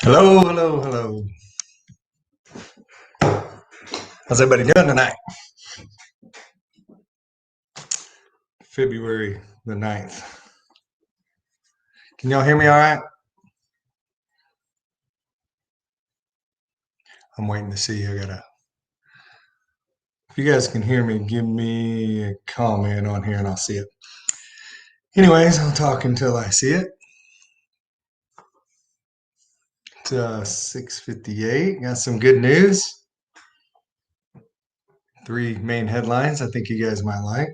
Hello, hello, hello. How's everybody doing tonight? February the 9th. Can y'all hear me all right? I'm waiting to see. If you guys can hear me, give me a comment on here and I'll see it. Anyways, I'll talk until I see it. It's 6:58. Got some good news. 3 main headlines I think you guys might like.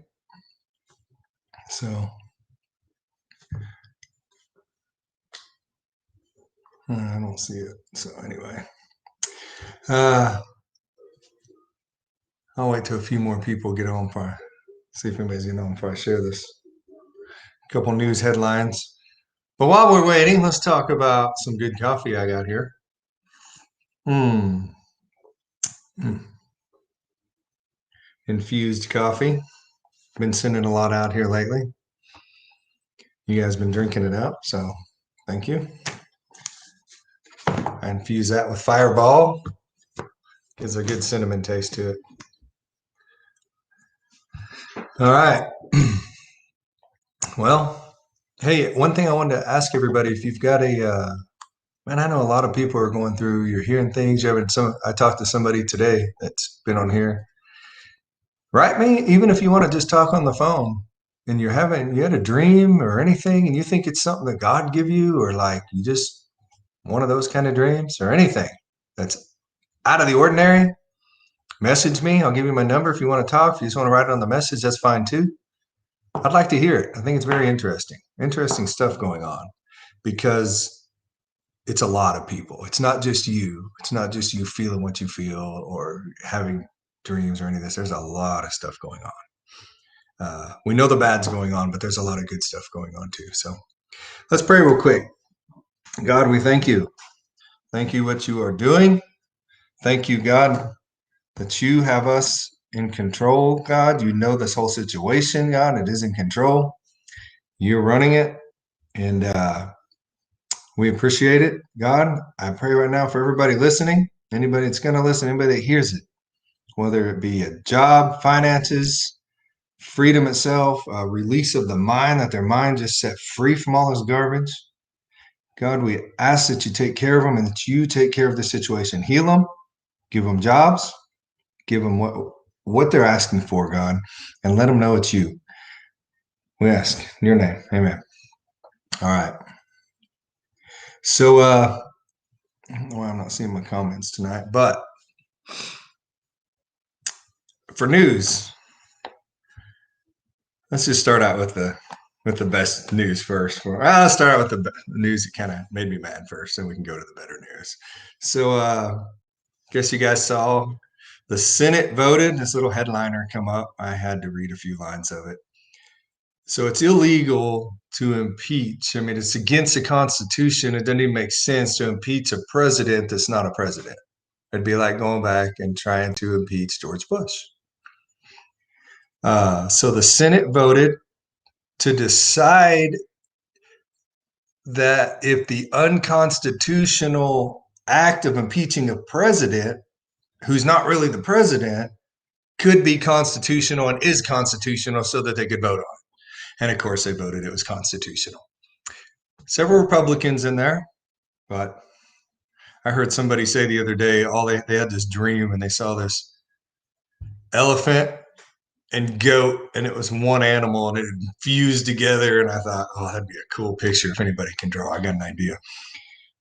So, I don't see it. So anyway, I'll wait till a few more people get on for see if anybody's getting on before I share this. A couple news headlines. But while we're waiting, let's talk about some good coffee I got here. Hmm. Infused coffee. Been sending a lot out here lately. You guys been drinking it up, so thank you. I infuse that with Fireball. Gives a good cinnamon taste to it. All right. Well, hey, one thing I wanted to ask everybody, if you've got man, I know a lot of people are going through, you're hearing things. I talked to somebody today that's been on here. Write me, even if you want to just talk on the phone and you had a dream or anything and you think it's something that God give you, or like you just one of those kind of dreams or anything that's out of the ordinary, message me. I'll give you my number if you want to talk. If you just want to write it on the message, that's fine too. I'd like to hear it. I think it's very interesting stuff going on, because it's a lot of people. It's not just you. It's not just you feeling what you feel or having dreams or any of this. There's a lot of stuff going on. We know the bad's going on, but there's a lot of good stuff going on too. So let's pray real quick. God, we thank you. Thank you what you are doing. Thank you, God, that you have us in control, God. You know this whole situation, God. It is in control. You're running it, and we appreciate it, God. I pray right now for everybody listening, anybody that's going to listen, anybody that hears it, whether it be a job, finances, freedom itself, release of the mind, that their mind just set free from all this garbage. God, we ask that you take care of them and that you take care of the situation. Heal them, give them jobs, give them what they're asking for, God, and let them know it's you. We ask in your name. Amen. All right. So, well, I'm not seeing my comments tonight, but for news, let's just start out with the best news first. I'll start out with the news that kind of made me mad first, and we can go to the better news. So, guess you guys saw the Senate voted. This little headliner come up. I had to read a few lines of it. So it's illegal to impeach. I mean, it's against the Constitution. It doesn't even make sense to impeach a president that's not a president. It'd be like going back and trying to impeach George Bush. So the Senate voted to decide that if the unconstitutional act of impeaching a president who's not really the president could be constitutional and is constitutional, so that they could vote on it. And of course, they voted it was constitutional. Several Republicans in there, but I heard somebody say the other day, they had this dream and they saw this elephant and goat, and it was one animal and it fused together. And I thought, oh, that'd be a cool picture if anybody can draw. I got an idea.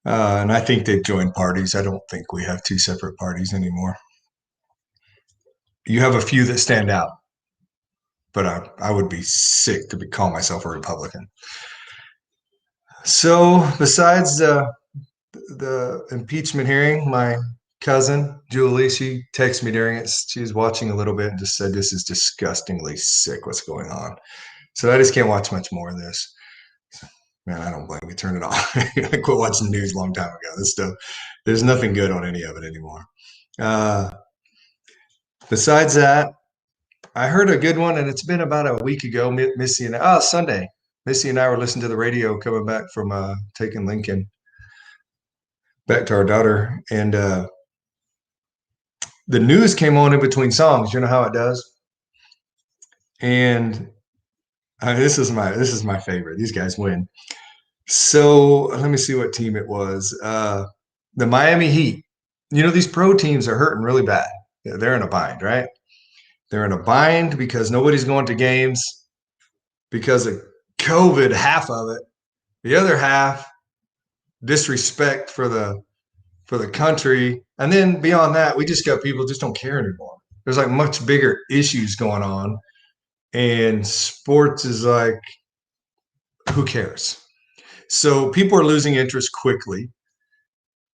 And I think they've joined parties. I don't think we have 2 separate parties anymore. You have a few that stand out, but I would be sick to call myself a Republican. So besides the impeachment hearing, my cousin Julie, she texted me during it. She was watching a little bit and just said, "This is disgustingly sick. What's going on?" So I just can't watch much more of this. Man, I don't blame you. Turn it off. I quit watching the news a long time ago. This stuff, there's nothing good on any of it anymore. Besides that, I heard a good one, and it's been about a week ago. Missy and Sunday. Missy and I were listening to the radio coming back from taking Lincoln. back to our daughter, and the news came on in between songs. You know how it does. And this is my favorite. These guys win. So let me see what team it was. The Miami Heat. You know, these pro teams are hurting really bad. They're in a bind, right? They're in a bind because nobody's going to games because of COVID, half of it. The other half, disrespect for the country. And then beyond that, we just got people just don't care anymore. There's like much bigger issues going on. And sports is like, who cares? So people are losing interest quickly.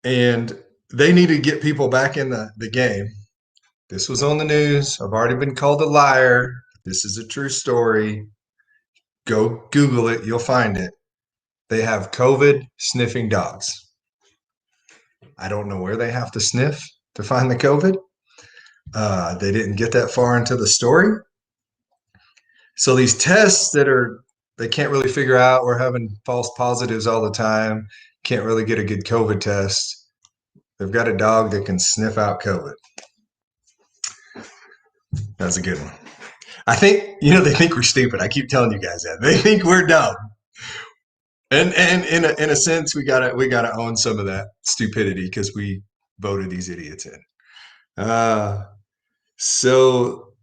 And they need to get people back in the game. This was on the news. I've already been called a liar. This is a true story. Go Google it. You'll find it. They have COVID sniffing dogs. I don't know where they have to sniff to find the COVID. They didn't get that far into the story. So these tests they can't really figure out. We're having false positives all the time. Can't really get a good COVID test. They've got a dog that can sniff out COVID. That's a good one. I think, they think we're stupid. I keep telling you guys that. They think we're dumb. And in a sense, we gotta own some of that stupidity because we voted these idiots in. Uh, so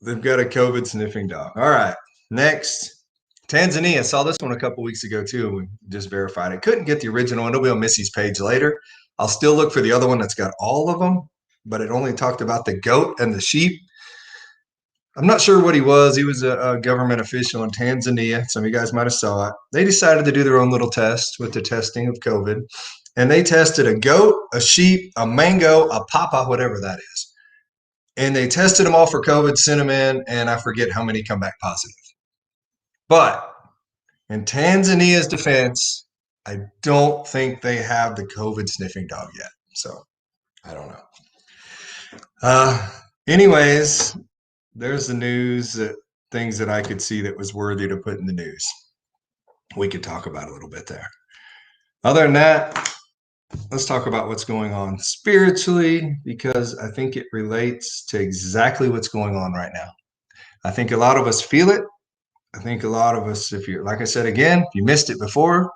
they've got a COVID sniffing dog. All right. Next, Tanzania. Saw this one a couple weeks ago too. We just verified it. Couldn't get the original one. It'll be on Missy's page later. I'll still look for the other one that's got all of them, but it only talked about the goat and the sheep. I'm not sure what he was. He was a government official in Tanzania. Some of you guys might have saw it. They decided to do their own little test with the testing of COVID. And they tested a goat, a sheep, a mango, a papa, whatever that is. And they tested them all for COVID, sent them in, and I forget how many come back positive. But in Tanzania's defense, I don't think they have the COVID sniffing dog yet. So I don't know. Anyways, there's the news, things that I could see that was worthy to put in the news. We could talk about a little bit there. Other than that, let's talk about what's going on spiritually, because I think it relates to exactly what's going on right now. I think a lot of us feel it. I think a lot of us, if you're, like I said again, if you missed it before,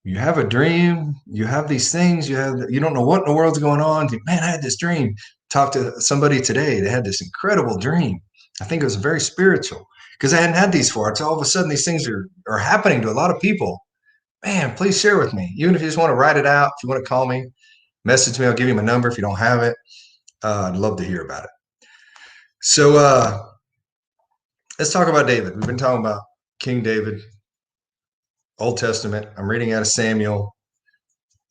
you have a dream, you have these things, you don't know what in the world's going on. Man, I had this dream. Talked to somebody today. They had this incredible dream. I think it was very spiritual because I hadn't had these before. It's all of a sudden these things are happening to a lot of people. Man, please share with me. Even if you just want to write it out, if you want to call me, message me. I'll give you my number if you don't have it. I'd love to hear about it. So let's talk about David. We've been talking about King David, Old Testament. I'm reading out of Samuel.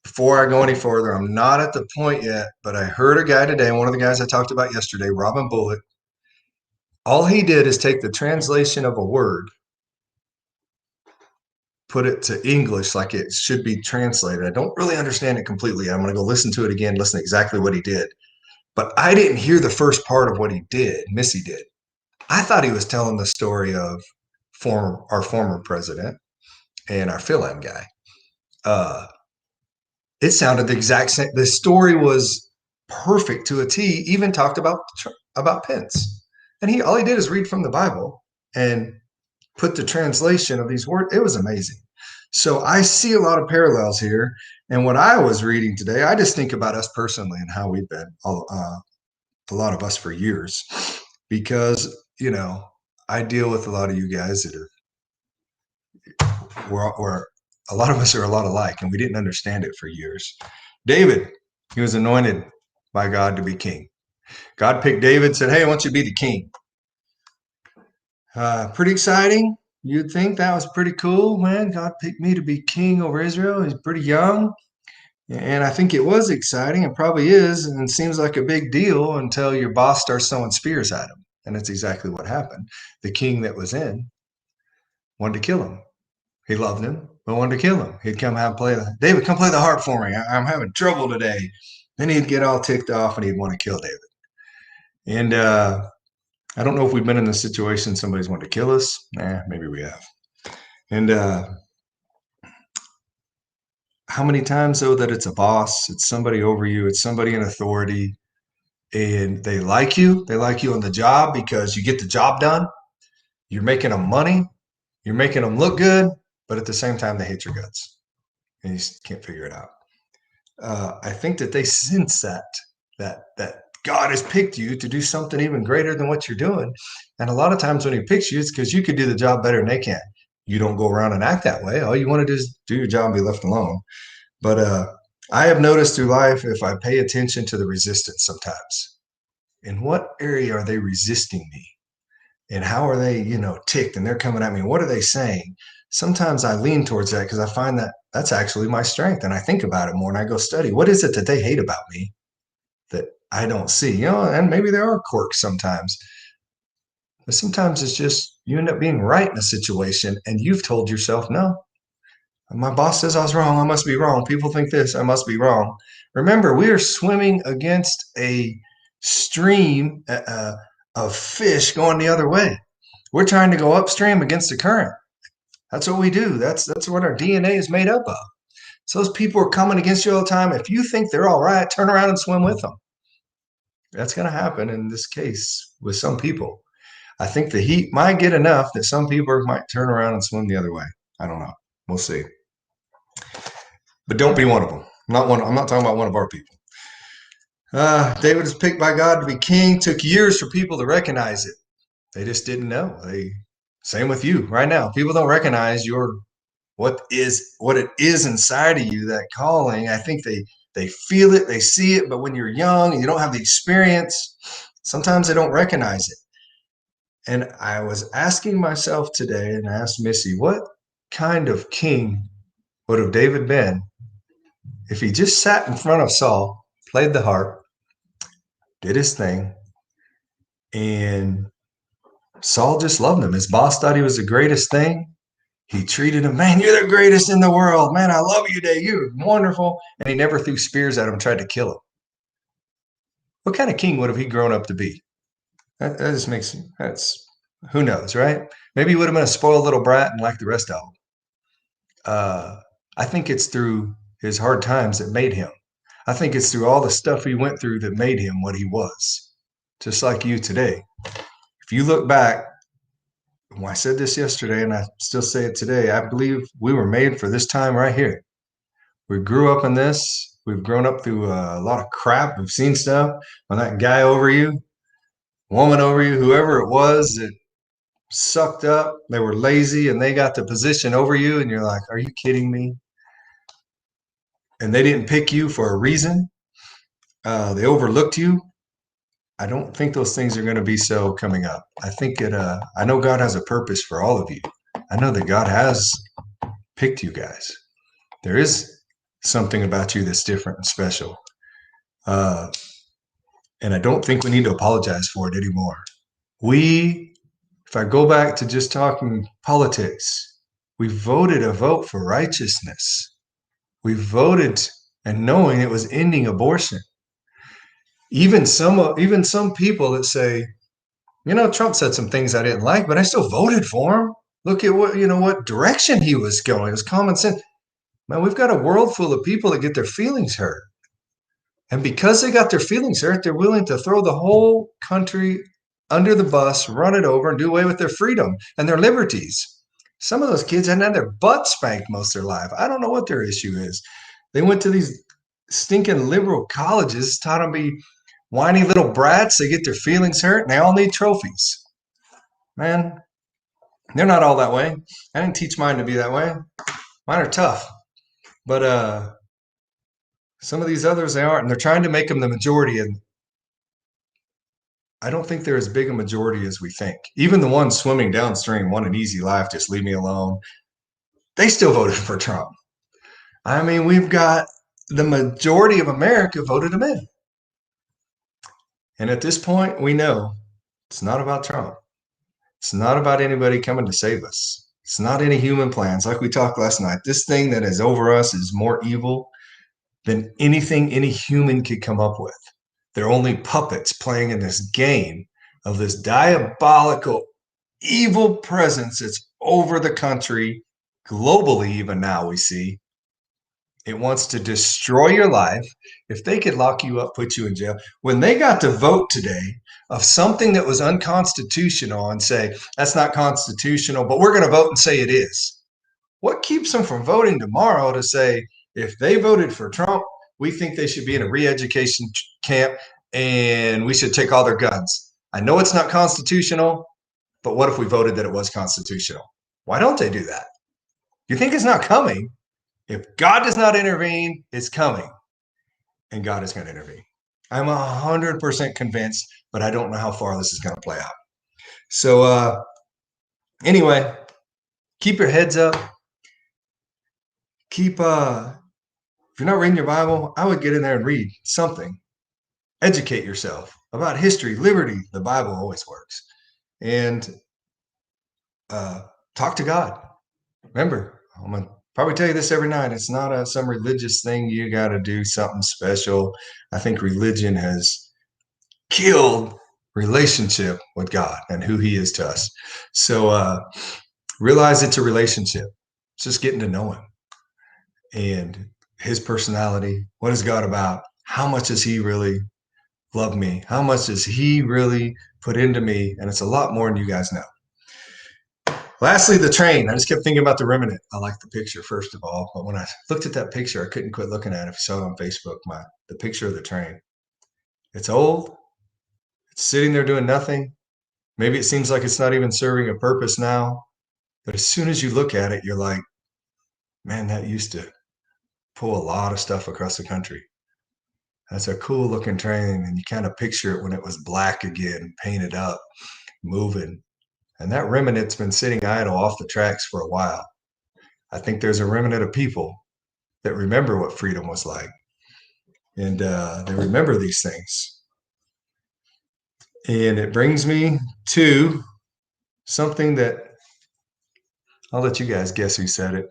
Before I go any further, I'm not at the point yet, but I heard a guy today, one of the guys I talked about yesterday, Robin Bullock. All he did is take the translation of a word, put it to English like it should be translated. I don't really understand it completely. I'm going to go listen to it again, listen to exactly what he did. But I didn't hear the first part of what he did. Missy did. I thought he was telling the story of our former president and our fill-in guy. It sounded the exact same. The story was perfect to a T. Even talked about Pence, and all he did is read from the Bible and put the translation of these words. It was amazing. So I see a lot of parallels here. And what I was reading today, I just think about us personally and how we've been a lot of us for years, because I deal with a lot of you guys that we're a lot of us are a lot alike, and we didn't understand it for years. David, he was anointed by God to be king. God picked David, said, "Hey, I want you to be the king." Pretty exciting. You'd think that was pretty cool, man. God picked me to be king over Israel. He's pretty young. And I think it was exciting, and probably is, and it seems like a big deal until your boss starts throwing spears at him. And that's exactly what happened. The king that was in wanted to kill him. He loved him, but wanted to kill him. He'd come out and play David, come play the harp for me. I'm having trouble today. Then he'd get all ticked off and he'd want to kill David. And I don't know if we've been in this situation. Somebody's wanted to kill us. Maybe we have. And how many times though that it's a boss, it's somebody over you, it's somebody in authority, and they like you. They like you on the job because you get the job done. You're making them money. You're making them look good, but at the same time, they hate your guts, and you just can't figure it out. I think that they sense that God has picked you to do something even greater than what you're doing. And a lot of times when He picks you, it's because you could do the job better than they can. You don't go around and act that way. All you want to do is do your job and be left alone. But I have noticed through life, if I pay attention to the resistance sometimes, in what area are they resisting me? And how are they, ticked and they're coming at me? What are they saying? Sometimes I lean towards that because I find that that's actually my strength. And I think about it more and I go study what is it that they hate about me that I don't see, and maybe there are quirks sometimes. But sometimes it's just you end up being right in a situation and you've told yourself, no, my boss says I was wrong. I must be wrong. People think this. I must be wrong. Remember, we are swimming against a stream of fish going the other way. We're trying to go upstream against the current. That's what we do. That's what our DNA is made up of. So those people are coming against you all the time. If you think they're all right, turn around and swim with them. That's going to happen in this case with some people. I think the heat might get enough that some people might turn around and swim the other way. I don't know. We'll see. But don't be one of them. I'm not talking about one of our people. David was picked by God to be king. Took years for people to recognize it. They just didn't know. Same with you right now. People don't recognize what it is inside of you, that calling. I think they feel it, they see it, but when you're young and you don't have the experience, sometimes they don't recognize it. And I was asking myself today, and I asked Missy, what kind of king would have David been if he just sat in front of Saul, played the harp, did his thing, and Saul just loved him. His boss thought he was the greatest thing. He treated him, man, you're the greatest in the world. Man, I love you, Dave. You're wonderful. And he never threw spears at him and tried to kill him. What kind of king would have he grown up to be? That just who knows, right? Maybe he would have been a spoiled little brat and like the rest of them. I think it's through his hard times that made him. I think it's through all the stuff he went through that made him what he was. Just like you today. If you look back, well, I said this yesterday and I still say it today, I believe we were made for this time right here. We grew up in this. We've grown up through a lot of crap. We've seen stuff. When that guy over you, woman over you, whoever it was that sucked up, they were lazy and they got the position over you and you're like, are you kidding me? And they didn't pick you for a reason. They overlooked you. I don't think those things are going to be so coming up. I think I know God has a purpose for all of you. I know that God has picked you guys. There is something about you that's different and special. And I don't think we need to apologize for it anymore. If I go back to just talking politics, we voted a vote for righteousness. We voted and knowing it was ending abortion. Even some people that say, Trump said some things I didn't like, but I still voted for him. Look at what direction he was going. It was common sense. Man, we've got a world full of people that get their feelings hurt. And because they got their feelings hurt, they're willing to throw the whole country under the bus, run it over, and do away with their freedom and their liberties. Some of those kids hadn't had their butt spanked most of their life. I don't know what their issue is. They went to these stinking liberal colleges, taught them to be whiny little brats. They get their feelings hurt, and they all need trophies. Man, they're not all that way. I didn't teach mine to be that way. Mine are tough. But some of these others, they aren't, and they're trying to make them the majority. And I don't think they're as big a majority as we think. Even the ones swimming downstream want an easy life, just leave me alone. They still voted for Trump. I mean, we've got the majority of America voted him in. And at this point, we know it's not about Trump. It's not about anybody coming to save us. It's not any human plans. Like we talked last night, this thing that is over us is more evil than anything any human could come up with. They're only puppets playing in this game of this diabolical, evil presence that's over the country, globally even now we see. It wants to destroy your life. If they could lock you up, put you in jail. When they got to vote today of something that was unconstitutional and say, that's not constitutional, but we're going to vote and say it is. What keeps them from voting tomorrow to say, if they voted for Trump, we think they should be in a re-education camp and we should take all their guns? I know it's not constitutional, but what if we voted that it was constitutional? Why don't they do that? You think it's not coming? If God does not intervene, it's coming, and God is going to intervene. I'm 100% convinced, but I don't know how far this is going to play out. So, anyway, keep your heads up. If you're not reading your Bible, I would get in there and read something. Educate yourself about history, liberty. The Bible always works. And talk to God. Remember, I'm going to probably tell you this every night. It's not some religious thing you got to do something special. I think religion has killed relationship with God and who he is to us. So realize it's a relationship. It's just getting to know him and his personality. What is God about? How much does he really love me? How much does he really put into me? And it's a lot more than you guys know. Lastly, the train. I just kept thinking about the remnant. I like the picture, first of all. But when I looked at that picture, I couldn't quit looking at it. If you saw it on Facebook, the picture of the train. It's old. It's sitting there doing nothing. Maybe it seems like it's not even serving a purpose now. But as soon as you look at it, you're like, man, that used to pull a lot of stuff across the country. That's a cool looking train. And you kind of picture it when it was black again, painted up, moving. And that remnant's been sitting idle off the tracks for a while. I think there's a remnant of people that remember what freedom was like. And they remember these things. And it brings me to something that I'll let you guys guess who said it.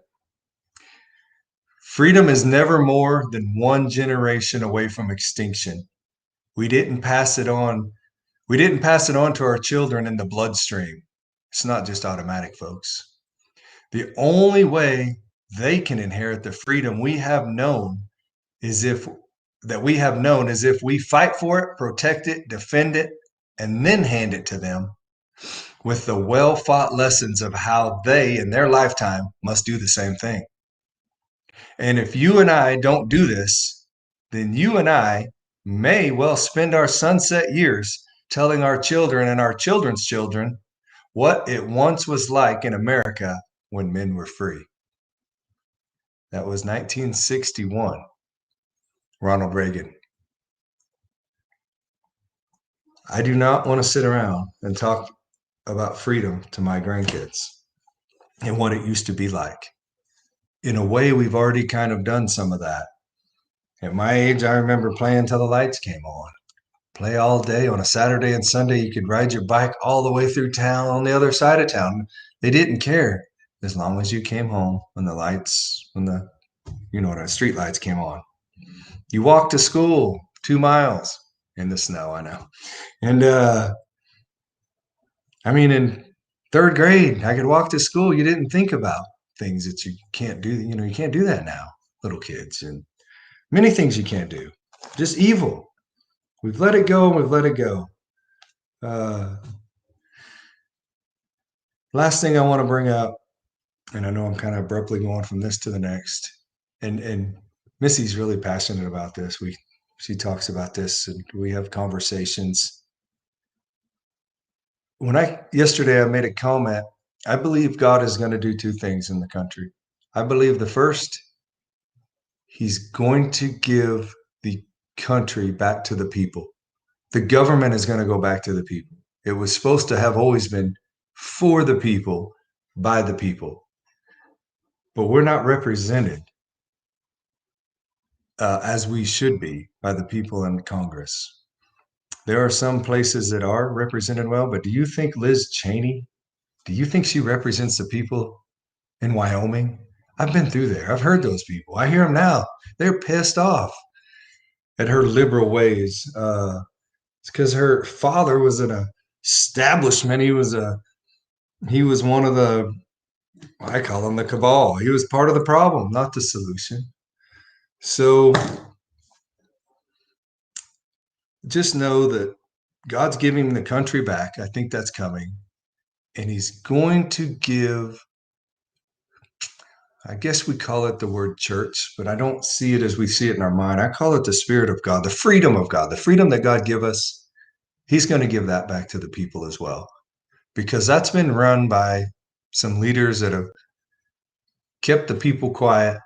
Freedom is never more than one generation away from extinction. We didn't pass it on. We didn't pass it on to our children in the bloodstream. It's not just automatic, folks. The only way they can inherit the freedom we have known is if we fight for it, protect it, defend it, and then hand it to them with the well-fought lessons of how they, in their lifetime, must do the same thing. And if you and I don't do this, then you and I may well spend our sunset years telling our children and our children's children what it once was like in America when men were free. That was 1961. Ronald Reagan. I do not want to sit around and talk about freedom to my grandkids and what it used to be like. In a way, we've already kind of done some of that. At my age, I remember playing till the lights came on. Play all day. On a Saturday and Sunday, you could ride your bike all the way through town on the other side of town. They didn't care as long as you came home when the street lights came on. You walked to school 2 miles in the snow, I know. And in third grade, I could walk to school. You didn't think about things that you can't do. You can't do that now, little kids, and many things you can't do. Just evil. We've let it go, and we've let it go. Last thing I want to bring up, and I know I'm kind of abruptly going from this to the next, and Missy's really passionate about this. She talks about this, and we have conversations. Yesterday I made a comment. I believe God is going to do two things in the country. I believe the first, he's going to give the country back to the people. The government is going to go back to the people. It was supposed to have always been for the people, by the people. But we're not represented as we should be by the people in Congress. There are some places that are represented well, but do you think Liz Cheney, do you think she represents the people in Wyoming? I've been through there. I've heard those people. I hear them now. They're pissed off at her liberal ways. It's because her father was an establishment. He was one of the, I call him the cabal. He was part of the problem, not the solution. So just know that God's giving the country back. I think that's coming. And he's going to give, I guess we call it the word church, but I don't see it as we see it in our mind. I call it the Spirit of God, the freedom of God, the freedom that God give us. He's going to give that back to the people as well, because that's been run by some leaders that have kept the people quiet.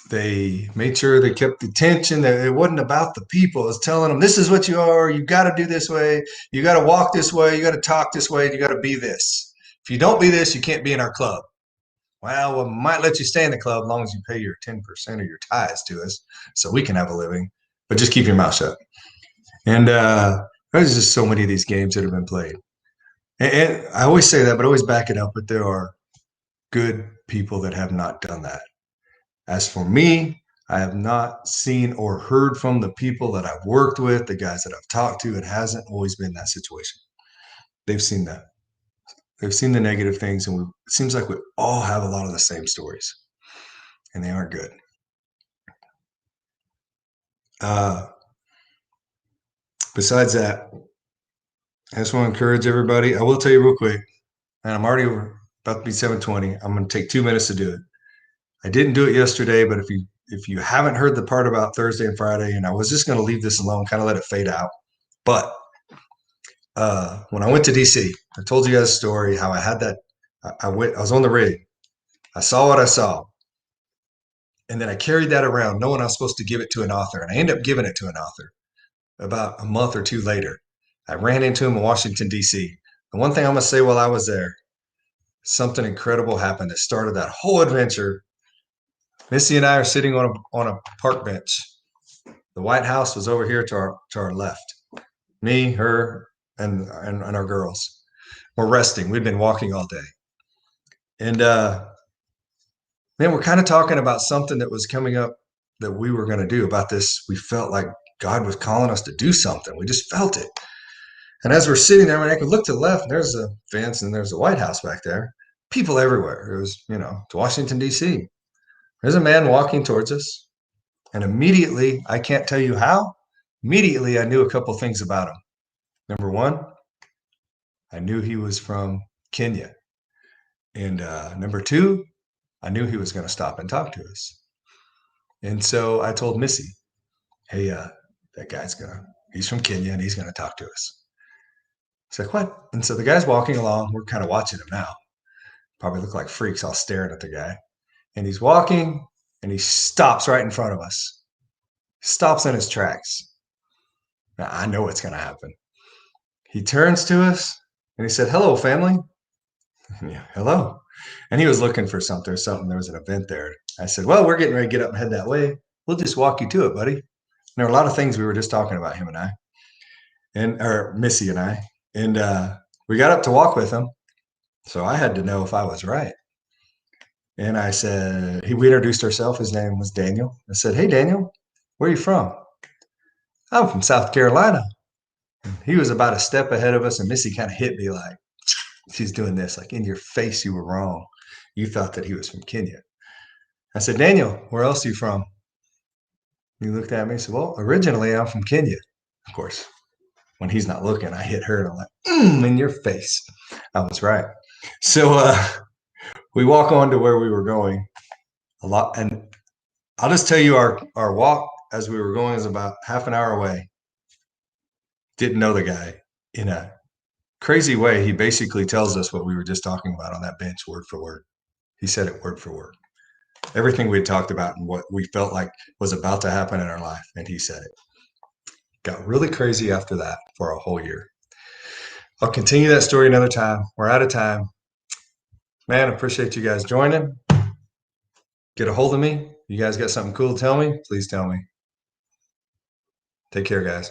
They made sure they kept the tension. That it wasn't about the people. It was telling them, this is what you are. You got to do this way. You got to walk this way. You got to talk this way. You got to be this. If you don't be this, you can't be in our club. Well, we might let you stay in the club as long as you pay your 10% of your tithes to us so we can have a living. But just keep your mouth shut. And there's just so many of these games that have been played. And I always say that, but I always back it up. But there are good people that have not done that. As for me, I have not seen or heard from the people that I've worked with, the guys that I've talked to. It hasn't always been that situation. They've seen that. They've seen the negative things, and it seems like we all have a lot of the same stories, and they aren't good. Besides that, I just want to encourage everybody. I will tell you real quick, and I'm already about to be 7:20. I'm going to take 2 minutes to do it. I didn't do it yesterday, but if you haven't heard the part about Thursday and Friday, and I was just going to leave this alone, kind of let it fade out. But when I went to DC, I told you guys a story how I had that. I was on the rig. I saw what I saw, and then I carried that around, knowing I was supposed to give it to an author, and I ended up giving it to an author. About a month or two later, I ran into him in Washington D.C. The one thing I'm gonna say while I was there, something incredible happened that started that whole adventure. Missy and I are sitting on a park bench. The White House was over here to our left. Me, her, and our girls. We're resting. We'd been walking all day. And man, we're kind of talking about something that was coming up that we were going to do about this. We felt like God was calling us to do something. We just felt it. And as we're sitting there, I could look to the left, and there's a fence, and there's the White House back there. People everywhere. It was, to Washington, D.C. There's a man walking towards us. And immediately, I can't tell you how, immediately I knew a couple things about him. Number one, I knew he was from Kenya. And number two, I knew he was going to stop and talk to us. And so I told Missy, hey, that he's from Kenya and he's going to talk to us. She's like, what? And so the guy's walking along. We're kind of watching him now. Probably look like freaks all staring at the guy. And he's walking and he stops right in front of us. Stops in his tracks. Now, I know what's going to happen. He turns to us and he said, hello, family. Yeah, hello. And he was looking for something. There was an event there. I said, well, we're getting ready to get up and head that way. We'll just walk you to it, buddy. And there were a lot of things we were just talking about, him and I, or Missy and I. And we got up to walk with him. So I had to know if I was right. And I said, we introduced ourselves. His name was Daniel. I said, hey, Daniel, where are you from? I'm from South Carolina. And he was about a step ahead of us. And Missy kind of hit me like, she's doing this, like, in your face, you were wrong. You thought that he was from Kenya. I said, Daniel, where else are you from? He looked at me and said, well, originally I'm from Kenya. Of course, when he's not looking, I hit her and I'm like, in your face. I was right. So we walk on to where we were going a lot. And I'll just tell you our walk as we were going is about half an hour away. Didn't know the guy. In a crazy way, he basically tells us what we were just talking about on that bench, word for word. He said it word for word. Everything we had talked about and what we felt like was about to happen in our life. And he said it. Got really crazy after that for a whole year. I'll continue that story another time. We're out of time. Man, I appreciate you guys joining. Get a hold of me. You guys got something cool to tell me? Please tell me. Take care, guys.